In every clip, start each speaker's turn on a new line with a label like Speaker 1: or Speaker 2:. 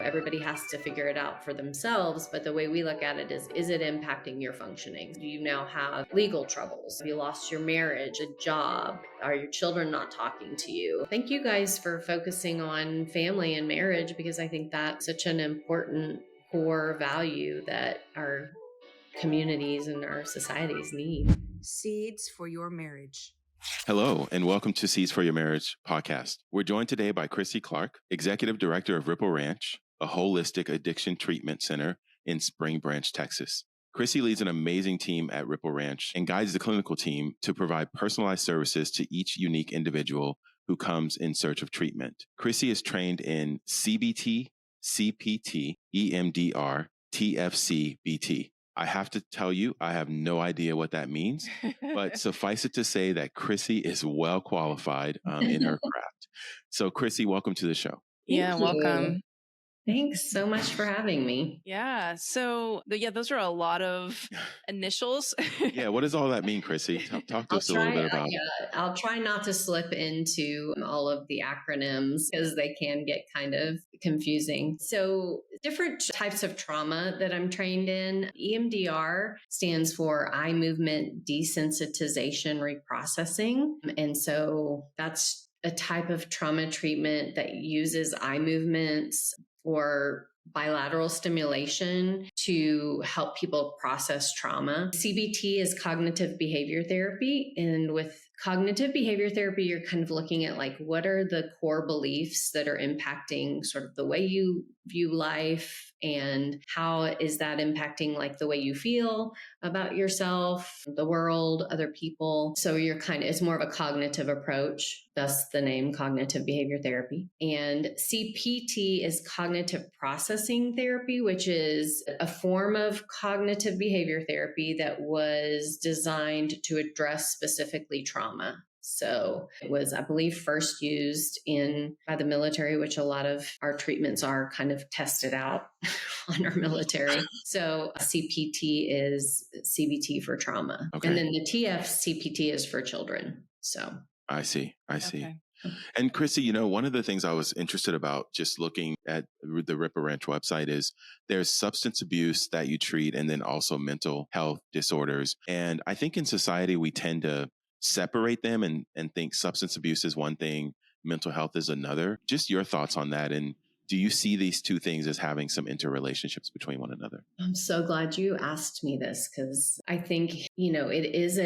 Speaker 1: everybody has to figure it out for themselves. But the way we look at it is it impacting your functioning? Do you now have legal troubles? Have you lost your marriage, a job? Are your children not talking to you? Thank you guys for focusing on family and marriage, because I think that's such an important core value that our communities and our societies need.
Speaker 2: Seeds for your marriage.
Speaker 3: Hello, and welcome to Seeds for Your Marriage podcast. We're joined today by Crissy Clark, Executive Director of Ripple Ranch, a holistic addiction treatment center in Spring Branch, Texas. Chrissy leads an amazing team at Ripple Ranch and guides the clinical team to provide personalized services to each unique individual who comes in search of treatment. Chrissy is trained in CBT, CPT, EMDR, TFCBT. I have to tell you, I have no idea what that means, but suffice it to say that Chrissy is well qualified in her craft. So Chrissy, welcome to the show.
Speaker 1: Thank you.
Speaker 2: Welcome.
Speaker 1: Thanks so much for having me.
Speaker 2: Yeah. So, those are a lot of initials.
Speaker 3: Yeah. What does all that mean, Chrissy? Talk to us a little bit about it.
Speaker 1: I'll try not to slip into all of the acronyms because they can get kind of confusing. So different types of trauma that I'm trained in. EMDR stands for eye movement desensitization reprocessing. And so that's a type of trauma treatment that uses eye movements or bilateral stimulation to help people process trauma. CBT is cognitive behavior therapy. And with cognitive behavior therapy, you're kind of looking at like, what are the core beliefs that are impacting sort of the way you view life, and how is that impacting like the way you feel about yourself, the world, other people. So it's more of a cognitive approach, thus the name cognitive behavior therapy. And CPT is cognitive processing therapy, which is a form of cognitive behavior therapy that was designed to address specifically trauma. So it was, I believe, first used by the military, which a lot of our treatments are kind of tested out on our military. So CPT is CBT for trauma. Okay. And then the TFCPT is for children. So
Speaker 3: I see.
Speaker 2: Okay.
Speaker 3: And Chrissy, one of the things I was interested about just looking at the Ripple Ranch website is there's substance abuse that you treat, and then also mental health disorders. And I think in society, we tend to separate them and think substance abuse is one thing, mental health is another. Just your thoughts on that. And do you see these two things as having some interrelationships between one another?
Speaker 1: I'm so glad you asked me this, because I think, it is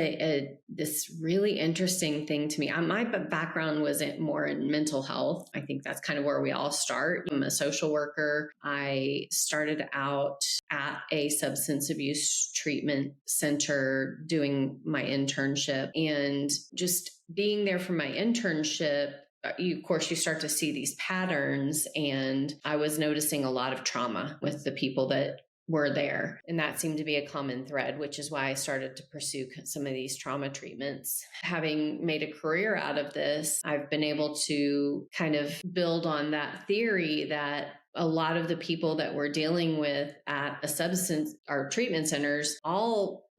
Speaker 1: this really interesting thing to me. My background was more in mental health. I think that's kind of where we all start. I'm a social worker. I started out at a substance abuse treatment center doing my internship, and just being there for my internship, of course, you start to see these patterns, and I was noticing a lot of trauma with the people that were there. And that seemed to be a common thread, which is why I started to pursue some of these trauma treatments. Having made a career out of this, I've been able to kind of build on that theory that a lot of the people that we're dealing with at a substance or treatment centers,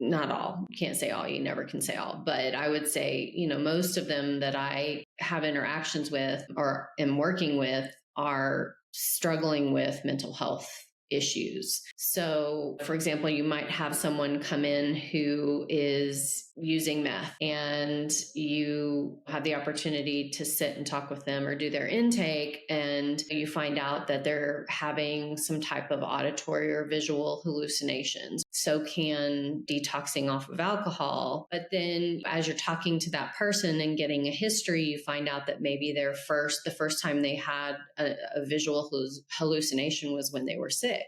Speaker 1: not all, you can't say all, you never can say all, but I would say, most of them that I have interactions with or am working with are struggling with mental health issues. So, for example, you might have someone come in who is using meth, and you have the opportunity to sit and talk with them or do their intake, and you find out that they're having some type of auditory or visual hallucinations. So can detoxing off of alcohol. But then as you're talking to that person and getting a history, you find out that maybe the first time they had a visual hallucination was when they were 6.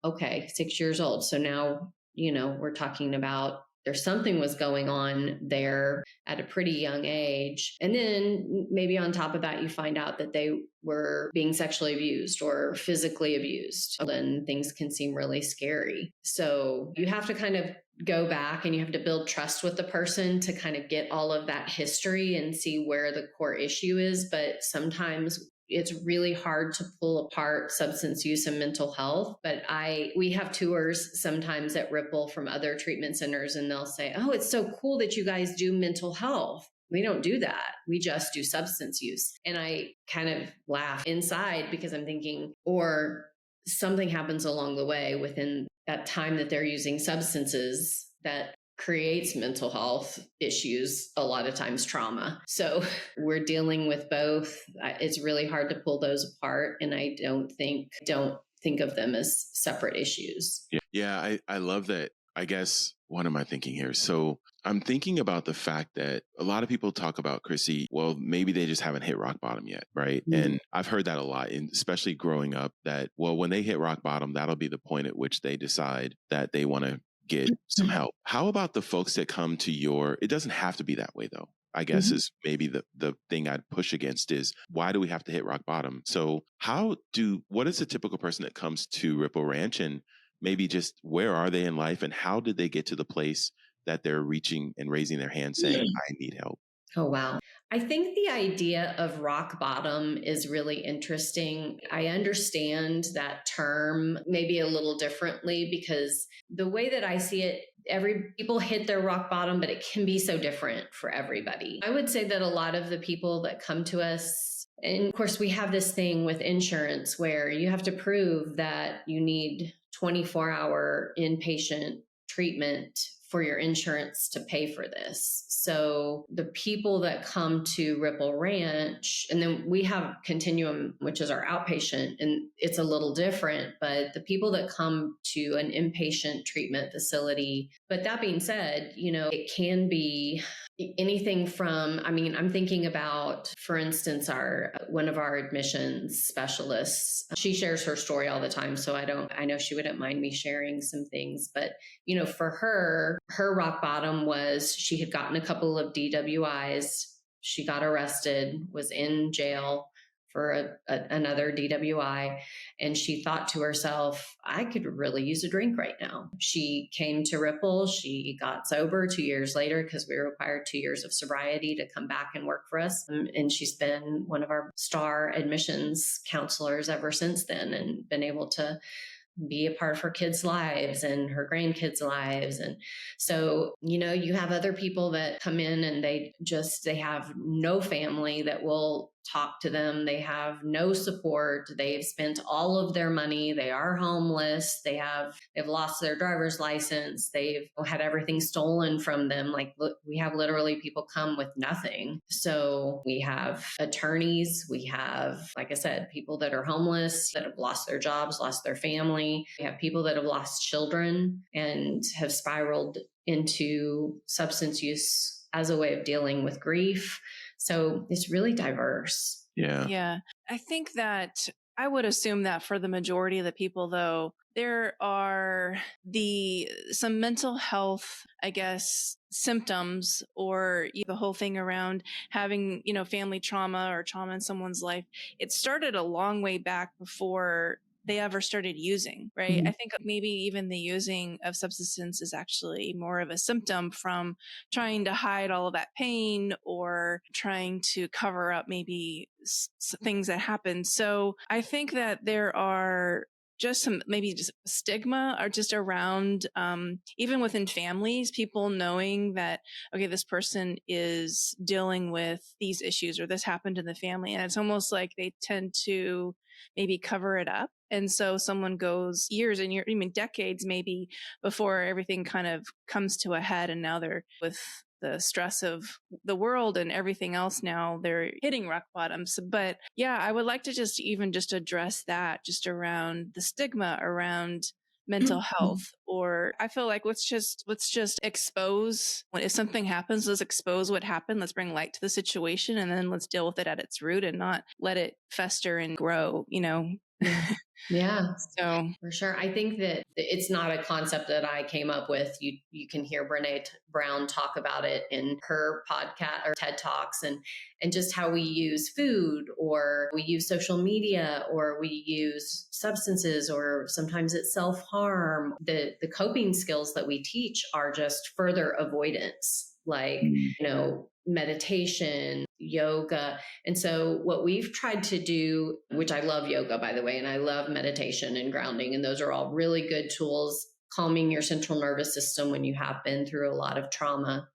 Speaker 1: Okay, 6 years old. So now, we're talking about there's something was going on there at a pretty young age. And then maybe on top of that, you find out that they were being sexually abused or physically abused. Then things can seem really scary. So you have to kind of go back and you have to build trust with the person to kind of get all of that history and see where the core issue is. But sometimes it's really hard to pull apart substance use and mental health. But we have tours sometimes at Ripple from other treatment centers, and they'll say, "Oh, it's so cool that you guys do mental health." We don't do that. We just do substance use. And I kind of laugh inside because I'm thinking, or something happens along the way within that time that they're using substances that creates mental health issues, a lot of times trauma. So we're dealing with both. It's really hard to pull those apart. And I don't think of them as separate issues.
Speaker 3: Yeah, I love that. I guess, what am I thinking here? So I'm thinking about the fact that a lot of people talk about, Chrissy, well, maybe they just haven't hit rock bottom yet, right? Mm-hmm. And I've heard that a lot, and especially growing up, that, well, when they hit rock bottom, that'll be the point at which they decide that they want to get some help. How about the folks that come to it doesn't have to be that way though. I guess is maybe the thing I'd push against is, why do we have to hit rock bottom? So what is the typical person that comes to Ripple Ranch, and maybe just where are they in life, and how did they get to the place that they're reaching and raising their hand saying, I need help?
Speaker 1: Oh, wow. I think the idea of rock bottom is really interesting. I understand that term maybe a little differently, because the way that I see it, people hit their rock bottom, but it can be so different for everybody. I would say that a lot of the people that come to us, and of course we have this thing with insurance where you have to prove that you need 24-hour inpatient treatment for your insurance to pay for this. So the people that come to Ripple Ranch, and then we have Continuum, which is our outpatient, and it's a little different, but the people that come to an inpatient treatment facility, but that being said, it can be anything from, I'm thinking about, for instance, one of our admissions specialists. She shares her story all the time, so I know she wouldn't mind me sharing some things, but for her rock bottom was she had gotten a couple of DWIs. She got arrested, was in jail for another DWI. And she thought to herself, I could really use a drink right now. She came to Ripple. She got sober 2 years later, because we required 2 years of sobriety to come back and work for us. And she's been one of our star admissions counselors ever since then, and been able to be a part of her kids' lives and her grandkids' lives. And so, you have other people that come in and they have no family that will talk to them. They have no support. They've spent all of their money. They are homeless. They've lost their driver's license. They've had everything stolen from them. Like, we have literally people come with nothing. So we have attorneys. We have, like I said, people that are homeless, that have lost their jobs, lost their family. We have people that have lost children and have spiraled into substance use as a way of dealing with grief. So it's really diverse.
Speaker 3: Yeah.
Speaker 2: Yeah. I think that I would assume that for the majority of the people, though, there are some mental health, I guess, symptoms, or the whole thing around having, family trauma or trauma in someone's life. It started a long way back before they ever started using, right? Mm-hmm. I think maybe even the using of substance is actually more of a symptom from trying to hide all of that pain, or trying to cover up maybe things that happen. So I think that there are just maybe stigma, or just around, even within families, people knowing that, okay, this person is dealing with these issues, or this happened in the family. And it's almost like they tend to maybe cover it up. And so someone goes years and years, decades maybe, before everything kind of comes to a head. And now they're with the stress of the world and everything else, now they're hitting rock bottoms. But yeah, I would like to just address that, just around the stigma around mental health. Or I feel like let's just expose, if something happens, let's expose what happened. Let's bring light to the situation, and then let's deal with it at its root, and not let it fester and grow,
Speaker 1: Yeah.
Speaker 2: So
Speaker 1: for sure. I think that it's not a concept that I came up with. You can hear Brene Brown talk about it in her podcast or TED Talks, and just how we use food, or we use social media, or we use substances, or sometimes it's self-harm. The coping skills that we teach are just further avoidance, like, meditation, yoga. And so what we've tried to do, which I love yoga, by the way, and I love meditation and grounding, and those are all really good tools, calming your central nervous system when you have been through a lot of trauma.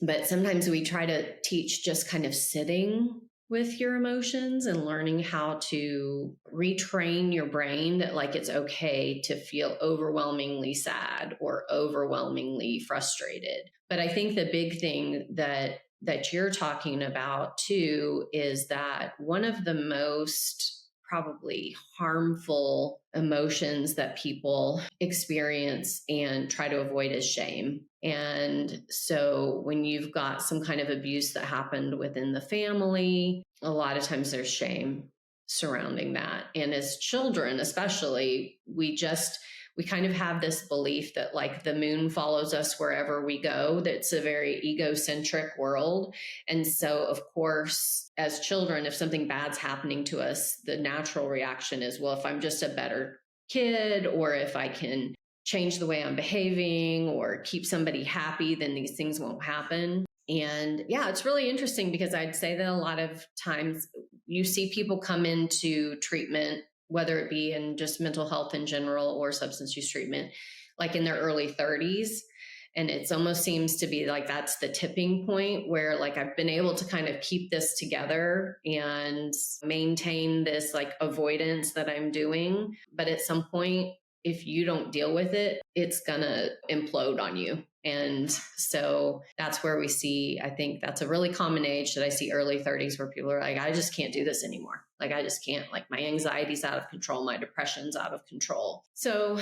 Speaker 1: But sometimes we try to teach just kind of sitting with your emotions and learning how to retrain your brain that like it's okay to feel overwhelmingly sad or overwhelmingly frustrated. But I think the big thing that you're talking about too is that one of the most probably harmful emotions that people experience and try to avoid is shame. And so when you've got some kind of abuse that happened within the family, a lot of times there's shame surrounding that. And as children, especially, we kind of have this belief that like the moon follows us wherever we go. That's a very egocentric world. And so, of course, as children, if something bad's happening to us, the natural reaction is, well, if I'm just a better kid, or if I can change the way I'm behaving or keep somebody happy, then these things won't happen. And yeah, it's really interesting because I'd say that a lot of times you see people come into treatment, whether it be in just mental health in general or substance use treatment, like in their early 30s. And it's almost seems to be like that's the tipping point where like I've been able to kind of keep this together and maintain this like avoidance that I'm doing. But at some point, if you don't deal with it, it's gonna implode on you. And so that's where we see, I think that's a really common age that I see early 30s where people are like, I just can't do this anymore. Like, I just can't, like my anxiety's out of control. My depression's out of control. So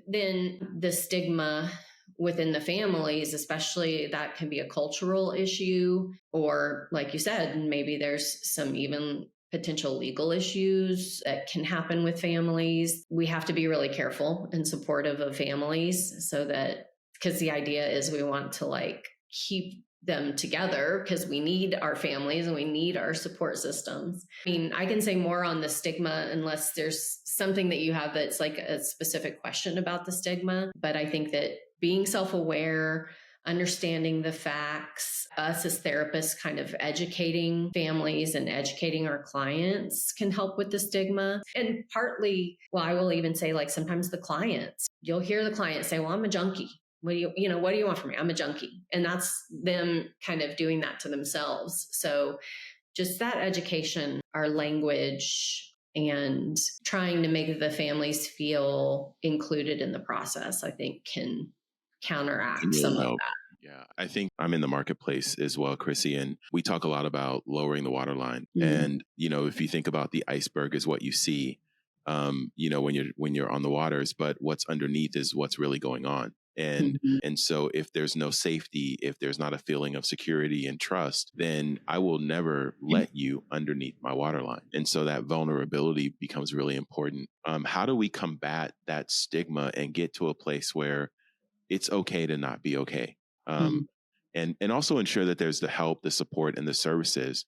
Speaker 1: then the stigma within the families, especially, that can be a cultural issue, or like you said, maybe there's some even potential legal issues that can happen with families. We have to be really careful and supportive of families so that, because the idea is we want to like keep them together because we need our families and we need our support systems. I mean, I can say more on the stigma unless there's something that you have that's like a specific question about the stigma. But I think that being self-aware, understanding the facts, us as therapists kind of educating families and educating our clients can help with the stigma. And partly, well, I will even say like sometimes the clients, you'll hear the client say, well, I'm a junkie. What do you want from me? I'm a junkie. And that's them kind of doing that to themselves. So just that education, our language, and trying to make the families feel included in the process, I think can counteract some of that.
Speaker 3: Yeah, I think I'm in the marketplace as well, Chrissy, and we talk a lot about lowering the waterline. And, if you think about the iceberg is what you see, when you're on the waters, but what's underneath is what's really going on. And so if there's no safety, if there's not a feeling of security and trust, then I will never let you underneath my waterline. And so that vulnerability becomes really important. How do we combat that stigma and get to a place where it's okay to not be okay? And also ensure that there's the help, the support, and the services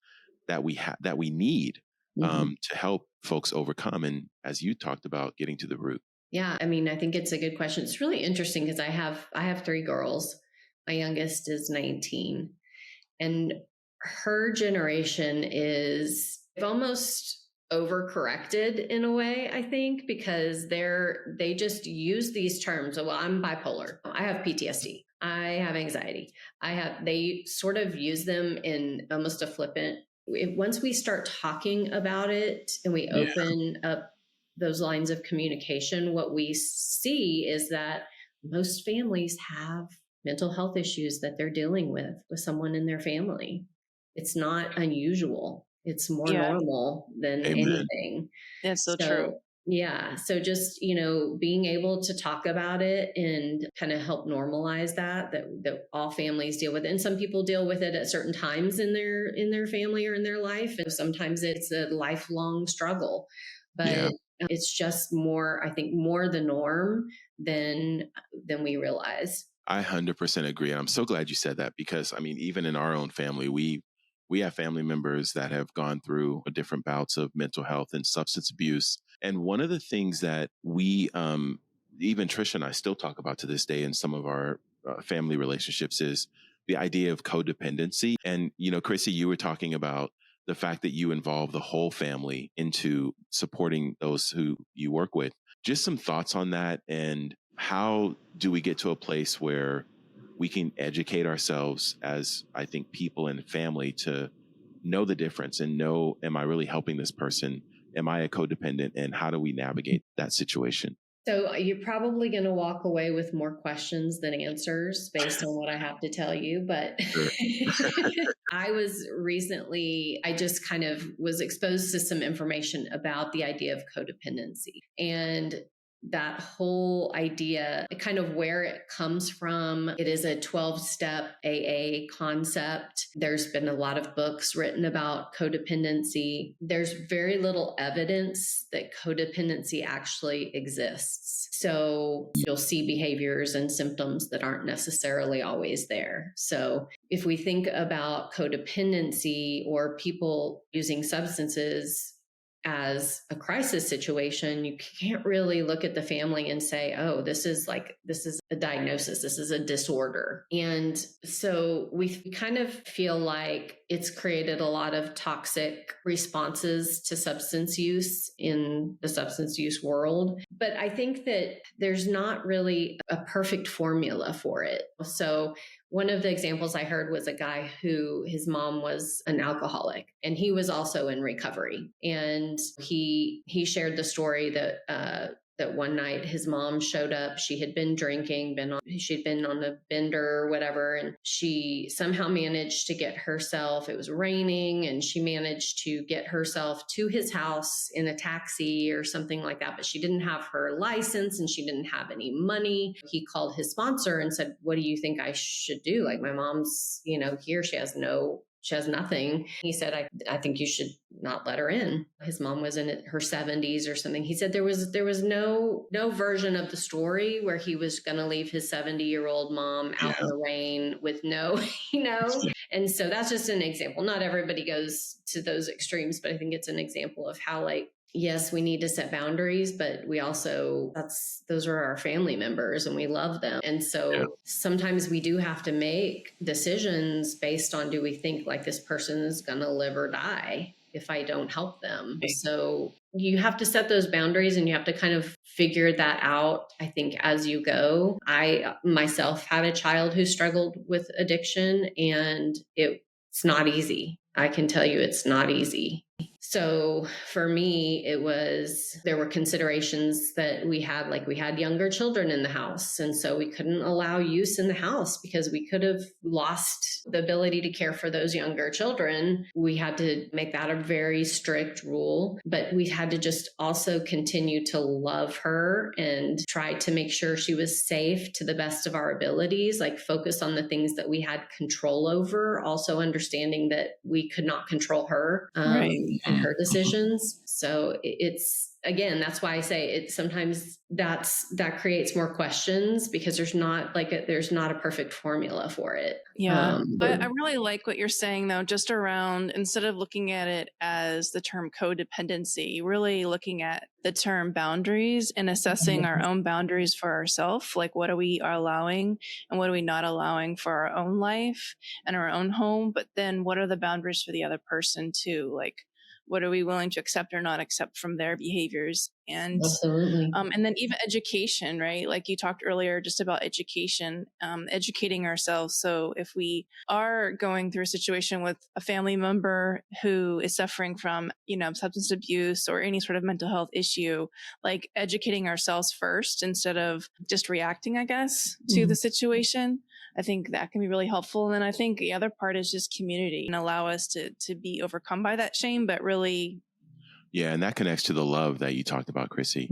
Speaker 3: that we need to help folks overcome. And as you talked about, getting to the root.
Speaker 1: Yeah, I mean, I think it's a good question. It's really interesting because I have 3 girls. My youngest is 19, and her generation is almost overcorrected in a way, I think, because they just use these terms. Well, I'm bipolar. I have PTSD. I have anxiety. They sort of use them in almost a flippant. Once we start talking about it and we open up those lines of communication, what we see is that most families have mental health issues that they're dealing with someone in their family. It's not unusual. It's more normal than anything.
Speaker 2: That's so true.
Speaker 1: Yeah. So just, being able to talk about it and kind of help normalize that all families deal with it. And some people deal with it at certain times in their family or in their life. And sometimes it's a lifelong struggle, but it's just more, I think, more the norm than we realize.
Speaker 3: I 100% agree. And I'm so glad you said that because, I mean, even in our own family, we have family members that have gone through different bouts of mental health and substance abuse. And one of the things that we, even Trisha and I still talk about to this day in some of our family relationships is the idea of codependency. And, Chrissy, you were talking about the fact that you involve the whole family into supporting those who you work with. Just some thoughts on that, and how do we get to a place where we can educate ourselves as, I think, people and family to know the difference and know, am I really helping this person? Am I a codependent? And how do we navigate that situation?
Speaker 1: So you're probably going to walk away with more questions than answers based on what I have to tell you. But
Speaker 3: Sure.
Speaker 1: I just kind of was exposed to some information about the idea of codependency. And that whole idea, kind of where it comes from. It is a 12-step AA concept. There's been a lot of books written about codependency. There's very little evidence that codependency actually exists. So you'll see behaviors and symptoms that aren't necessarily always there. So if we think about codependency or people using substances as a crisis situation, you can't really look at the family and say, oh, this is a diagnosis, this is a disorder. And so we kind of feel like it's created a lot of toxic responses to substance use in the substance use world. But I think that there's not really a perfect formula for it. So one of the examples I heard was a guy who his mom was an alcoholic and he was also in recovery. And he shared the story that one night his mom showed up. She had been drinking, she'd been on a bender or whatever, and she somehow managed to get herself, it was raining, and she managed to get herself to his house in a taxi or something like that. But she didn't have her license and she didn't have any money. He called his sponsor and said, what do you think I should do? Like, my mom's, here, she has nothing. He said, I think you should not let her in. His mom was in her 70s or something. He said there was no version of the story where he was going to leave his 70-year-old mom out in the rain with no, And so that's just an example. Not everybody goes to those extremes, but I think it's an example of how, like, yes, we need to set boundaries, but we also, those are our family members and we love them. And so sometimes we do have to make decisions based on, do we think like this person is going to live or die if I don't help them? So you have to set those boundaries and you have to kind of figure that out, I think, as you go. I myself had a child who struggled with addiction, and it's not easy. I can tell you it's not easy. So for me, there were considerations that we had younger children in the house. And so we couldn't allow use in the house because we could have lost the ability to care for those younger children. We had to make that a very strict rule, but we had to just also continue to love her and try to make sure she was safe to the best of our abilities, like focus on the things that we had control over, also understanding that we could not control her. And her decisions. So that's why I say sometimes that creates more questions because there's not a perfect formula for it.
Speaker 2: Yeah. But I really like what you're saying though, just around, instead of looking at it as the term codependency, really looking at the term boundaries and assessing our own boundaries for ourselves. Like, what are we allowing and what are we not allowing for our own life and our own home? But then what are the boundaries for the other person too? Like, what are we willing to accept or not accept from their behaviors? And
Speaker 1: absolutely.
Speaker 2: And then even education, right? Like you talked earlier just about education, educating ourselves. So if we are going through a situation with a family member who is suffering from, substance abuse or any sort of mental health issue, like educating ourselves first instead of just reacting, I guess, to the situation. I think that can be really helpful. And then I think the other part is just community and allow us to be overcome by that shame, but really.
Speaker 3: Yeah. And that connects to the love that you talked about, Chrissy.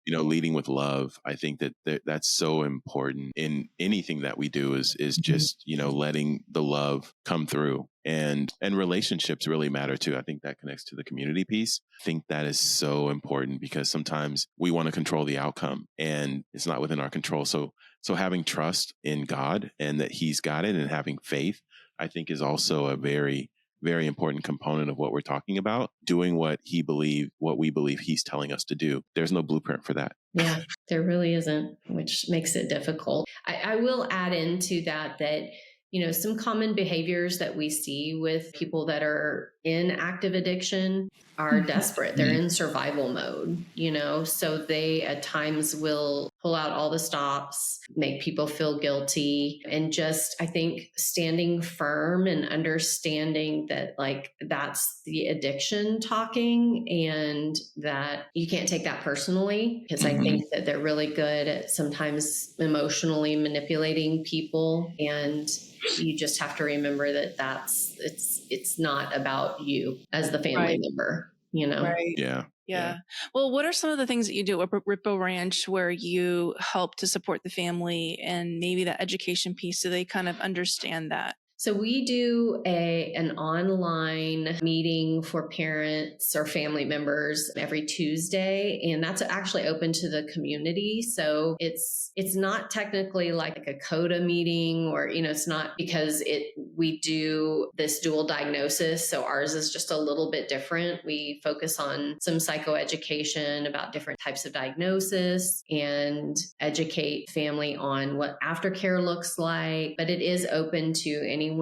Speaker 3: Leading with love. I think that's so important in anything that we do is just, letting the love come through, and relationships really matter too. I think that connects to the community piece. I think that is so important because sometimes we want to control the outcome and it's not within our control. So having trust in God and that He's got it, and having faith, I think, is also a very, very important component of what we're talking about. Doing what we believe He's telling us to do. There's no blueprint for that.
Speaker 1: Yeah, there really isn't, which makes it difficult. I will add into that some common behaviors that we see with people that are in active addiction are desperate. They're in survival mode, so they at times will pull out all the stops, make people feel guilty. And just, I think, standing firm and understanding that that's the addiction talking, and that you can't take that personally, because I think that they're really good at sometimes emotionally manipulating people. And you just have to remember that it's not about you as the family member,
Speaker 2: Right. Yeah. Well, what are some of the things that you do at Ripple Ranch where you help to support the family and maybe that education piece so they kind of understand that?
Speaker 1: So we do an online meeting for parents or family members every Tuesday, and that's actually open to the community. So it's not technically like a CODA meeting, or it's not, because we do this dual diagnosis. So ours is just a little bit different. We focus on some psychoeducation about different types of diagnosis and educate family on what aftercare looks like. But it is open to anyone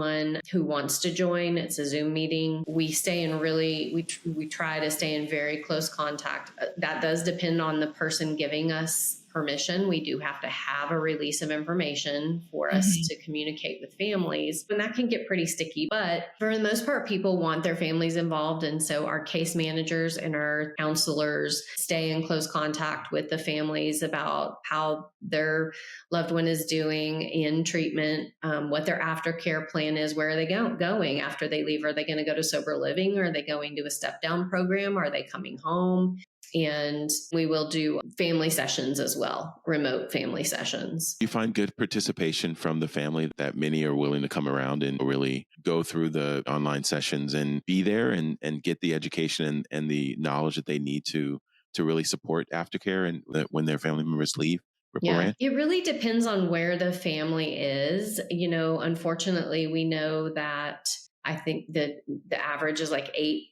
Speaker 1: who wants to join. It's a Zoom meeting. We stay in we try to stay in very close contact. That does depend on the person giving us permission. We do have to have a release of information for us to communicate with families, and that can get pretty sticky. But for the most part, people want their families involved. And so our case managers and our counselors stay in close contact with the families about how their loved one is doing in treatment, what their aftercare plan is, where are they going after they leave? Are they going to go to sober living? Are they going to a step down program? Are they coming home? And we will do family sessions as well, remote family sessions.
Speaker 3: You find good participation from the family, that many are willing to come around and really go through the online sessions and be there and get the education and the knowledge that they need to really support aftercare and when their family members leave Ripple Ranch?
Speaker 1: It really depends on where the family is. Unfortunately, we know that I think that the average is like 8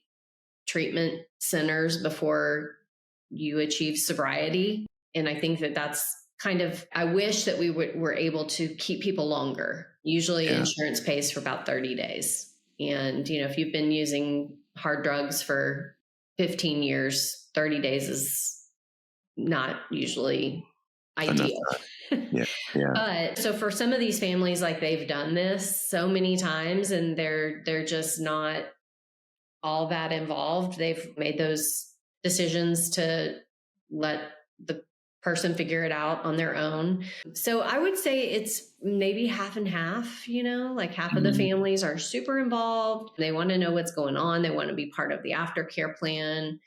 Speaker 1: treatment centers before you achieve sobriety. And I think that that's kind of, I wish that we were able to keep people longer. Usually insurance pays for about 30 days. And, if you've been using hard drugs for 15 years, 30 days is not usually ideal. But so for some of these families, they've done this so many times and they're just not all that involved. They've made those decisions to let the person figure it out on their own. So I would say it's maybe half and half, half of the families are super involved. They want to know what's going on. They want to be part of the aftercare plan.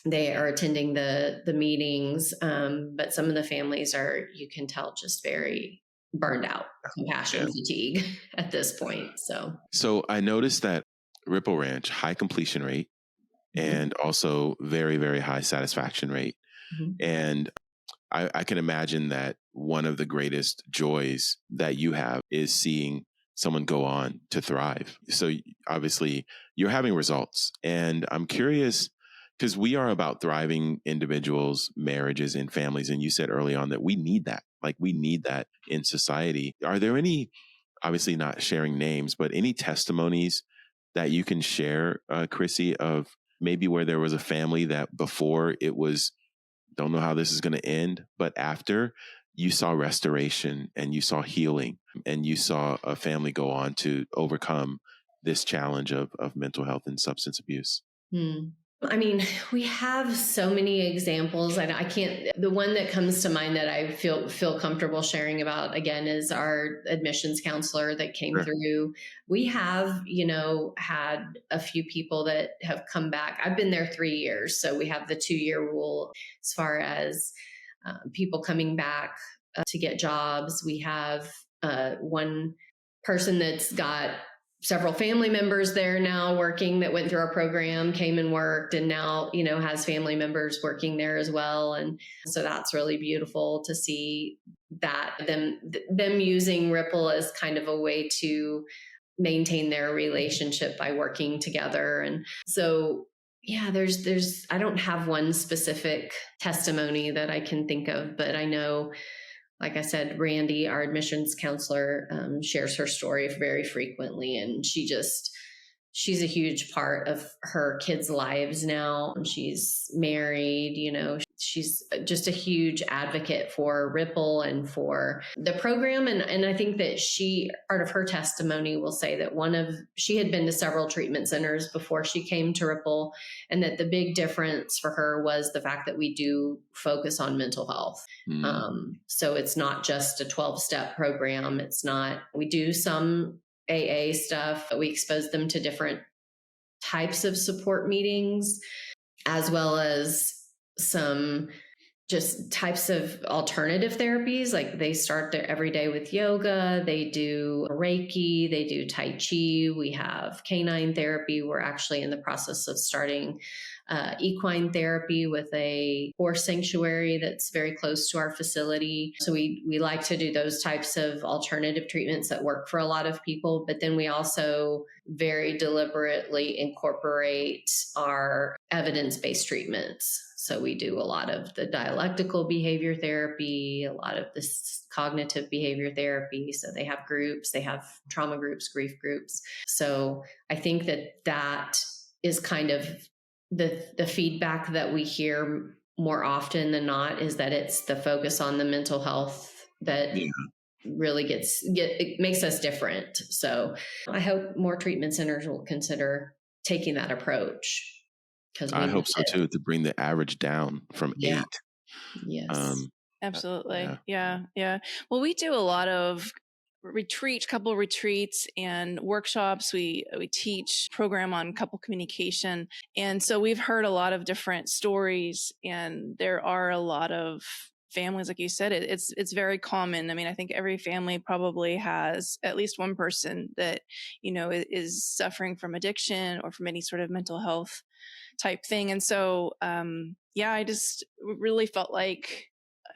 Speaker 1: They are attending the meetings. But some of the families are, you can tell, just very burned out, compassion fatigue at this point. So
Speaker 3: I noticed that Ripple Ranch, high completion rate, and also very, very high satisfaction rate. And I can imagine that one of the greatest joys that you have is seeing someone go on to thrive. So obviously you're having results. And I'm curious, because we are about thriving individuals, marriages, and families. And you said early on that we need that. We need that in society. Are there any, obviously not sharing names, but any testimonies that you can share, Chrissy, of maybe where there was a family that before it was, don't know how this is going to end, but after you saw restoration and you saw healing and you saw a family go on to overcome this challenge of mental health and substance abuse?
Speaker 1: I mean, we have so many examples. I can't, the one that comes to mind that I feel comfortable sharing about again is our admissions counselor that came through. We have, had a few people that have come back. I've been there 3 years. So we have the 2-year rule as far as people coming back to get jobs. We have one person that's got several family members there now working that went through our program, came and worked, and now, has family members working there as well. And so that's really beautiful to see that them using Ripple as kind of a way to maintain their relationship by working together. And so, there's, I don't have one specific testimony that I can think of, but I know, like I said, Randy, our admissions counselor, shares her story very frequently. And she she's a huge part of her kids' lives now. She's married, she's just a huge advocate for Ripple and for the program. And I think that part of her testimony will say that she had been to several treatment centers before she came to Ripple, and that the big difference for her was the fact that we do focus on mental health. So it's not just a 12-step program. We do some AA stuff, but we expose them to different types of support meetings, as well as some just types of alternative therapies. Like they start their every day with yoga, they do Reiki, they do Tai Chi, we have canine therapy. We're actually in the process of starting equine therapy with a horse sanctuary that's very close to our facility. So we like to do those types of alternative treatments that work for a lot of people. But then we also very deliberately incorporate our evidence-based treatments. So we do a lot of the dialectical behavior therapy, a lot of this cognitive behavior therapy. So they have groups, they have trauma groups, grief groups. So I think that is kind of the feedback that we hear more often than not, is that it's the focus on the mental health that really it makes us different. So I hope more treatment centers will consider taking that approach.
Speaker 3: I hope so too, to bring the average down from 8.
Speaker 1: Yes.
Speaker 2: Absolutely. Yeah. Well, we do a lot of couple retreats and workshops. We teach program on couple communication. And so we've heard a lot of different stories, and there are a lot of families, like you said, it's very common. I mean, I think every family probably has at least one person that, is suffering from addiction or from any sort of mental health type thing. And so, I just really felt like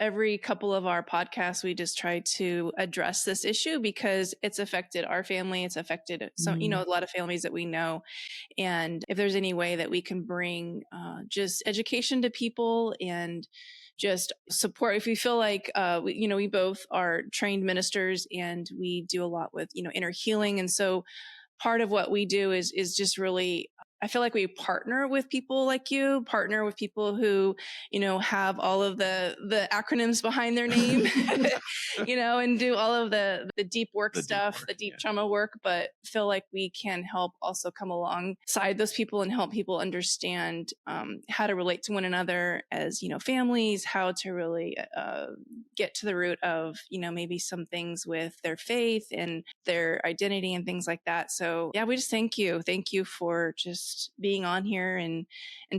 Speaker 2: every couple of our podcasts, we just try to address this issue because it's affected our family. It's affected some, a lot of families that we know. And if there's any way that we can bring just education to people and just support, if we feel like, we both are trained ministers and we do a lot with, inner healing. And so part of what we do is just really, I feel like we partner with people like you, partner with people who, have all of the acronyms behind their name, and do all of the deep work stuff, the deep trauma work, but feel like we can help also come alongside those people and help people understand how to relate to one another as, families, how to really get to the root of, maybe some things with their faith and their identity and things like that. So we just thank you. Thank you for just being on here and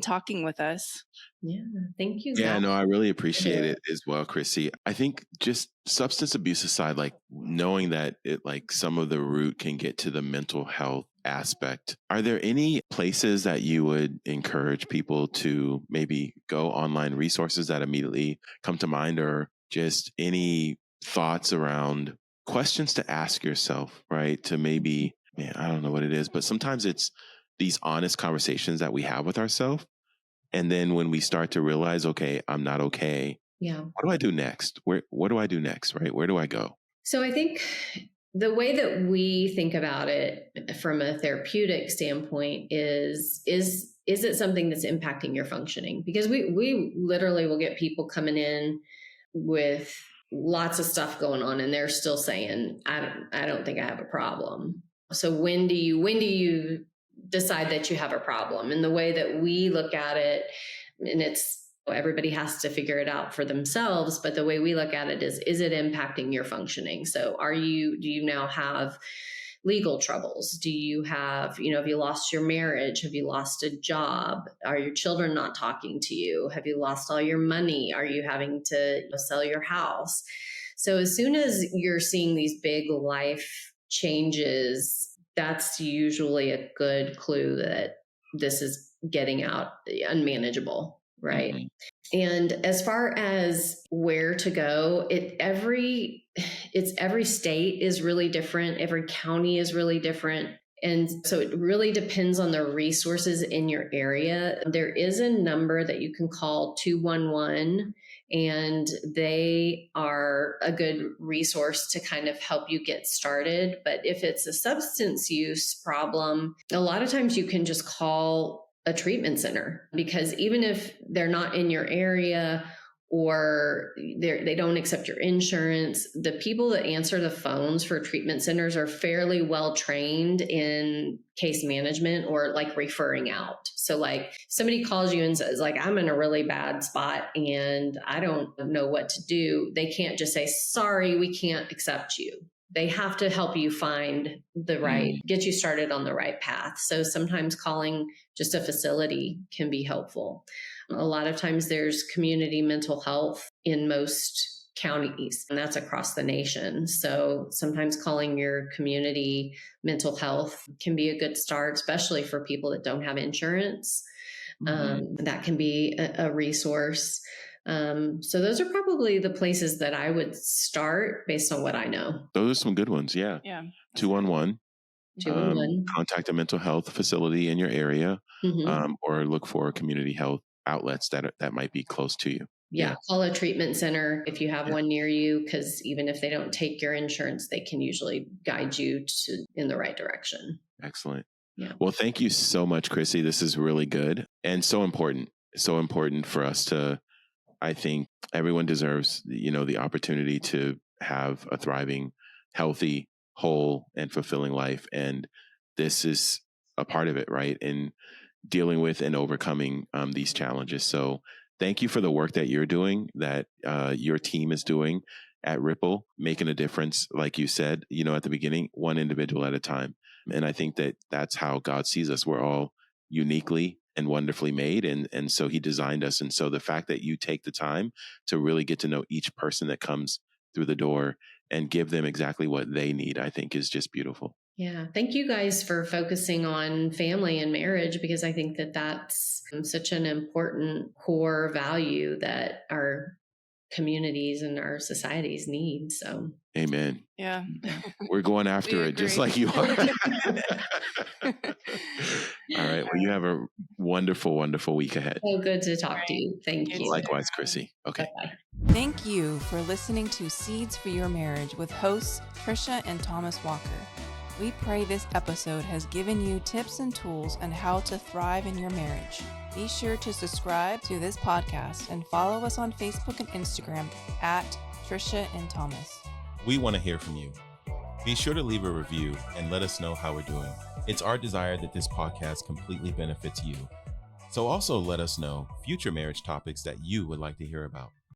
Speaker 2: talking with us.
Speaker 1: Yeah, thank you.
Speaker 3: Yeah, no, I really appreciate it as well, Chrissy. I think just substance abuse aside, like knowing that some of the root can get to the mental health aspect. Are there any places that you would encourage people to maybe go, online resources that immediately come to mind, or just any thoughts around questions to ask yourself, right? To maybe, I don't know what it is, but sometimes it's these honest conversations that we have with ourselves. And then when we start to realize, okay, I'm not okay. Yeah. What do I do next? What do I do next? Right? Where do I go?
Speaker 1: So I think the way that we think about it from a therapeutic standpoint is it something that's impacting your functioning? Because we literally will get people coming in with lots of stuff going on and they're still saying, I don't think I have a problem. So when do you decide that you have a problem? And the way that we look at it, and everybody has to figure it out for themselves, but the way we look at it is it impacting your functioning? So do you now have legal troubles? Do you have, have you lost your marriage? Have you lost a job? Are your children not talking to you? Have you lost all your money? Are you having to sell your house? So as soon as you're seeing these big life changes, that's usually a good clue that this is getting out unmanageable, right? Mm-hmm. And as far as where to go, every state is really different. Every county is really different. And so it really depends on the resources in your area. There is a number that you can call 211, and they are a good resource to kind of help you get started. But if it's a substance use problem, a lot of times you can just call a treatment center, because even if they're not in your area or they don't accept your insurance, the people that answer the phones for treatment centers are fairly well trained in case management or like referring out. So like somebody calls you and says like, I'm in a really bad spot and I don't know what to do. They can't just say, sorry, we can't accept you. They have to help you find the right, get you started on the right path. So sometimes calling just a facility can be helpful. A lot of times there's community mental health in most counties, and that's across the nation. So sometimes calling your community mental health can be a good start, especially for people that don't have insurance. That can be a resource. So those are probably the places that I would start based on what I know.
Speaker 3: Those are some good ones. Yeah. 211.
Speaker 1: 211.
Speaker 3: Contact a mental health facility in your area, or look for community health outlets that might be close to you.
Speaker 1: Yeah. Call a treatment center if you have one near you, because even if they don't take your insurance, they can usually guide you in the right direction.
Speaker 3: Excellent.
Speaker 1: Yeah.
Speaker 3: Well, thank you so much, Chrissy. This is really good and so important. So important for us to, I think everyone deserves, the opportunity to have a thriving, healthy, whole, and fulfilling life. And this is a part of it, right? In dealing with and overcoming these challenges. So thank you for the work that you're doing, that your team is doing at Ripple, making a difference, like you said, at the beginning, one individual at a time. And I think that that's how God sees us. We're all uniquely and wonderfully made. And so he designed us. And so the fact that you take the time to really get to know each person that comes through the door and give them exactly what they need, I think is just beautiful.
Speaker 1: Yeah. Thank you guys for focusing on family and marriage, because I think that that's such an important core value that our communities and our societies need. So,
Speaker 3: amen.
Speaker 2: Yeah.
Speaker 3: We're going after it just like you are. All right. Well, you have a wonderful, wonderful week ahead.
Speaker 1: So good to talk to you. Thank you.
Speaker 3: Likewise, Chrissy. Okay.
Speaker 1: Bye-bye.
Speaker 2: Thank you for listening to Seeds for Your Marriage with hosts Trisha and Thomas Walker. We pray this episode has given you tips and tools on how to thrive in your marriage. Be sure to subscribe to this podcast and follow us on Facebook and Instagram at Trisha and Thomas.
Speaker 3: We want to hear from you. Be sure to leave a review and let us know how we're doing. It's our desire that this podcast completely benefits you. So also let us know future marriage topics that you would like to hear about.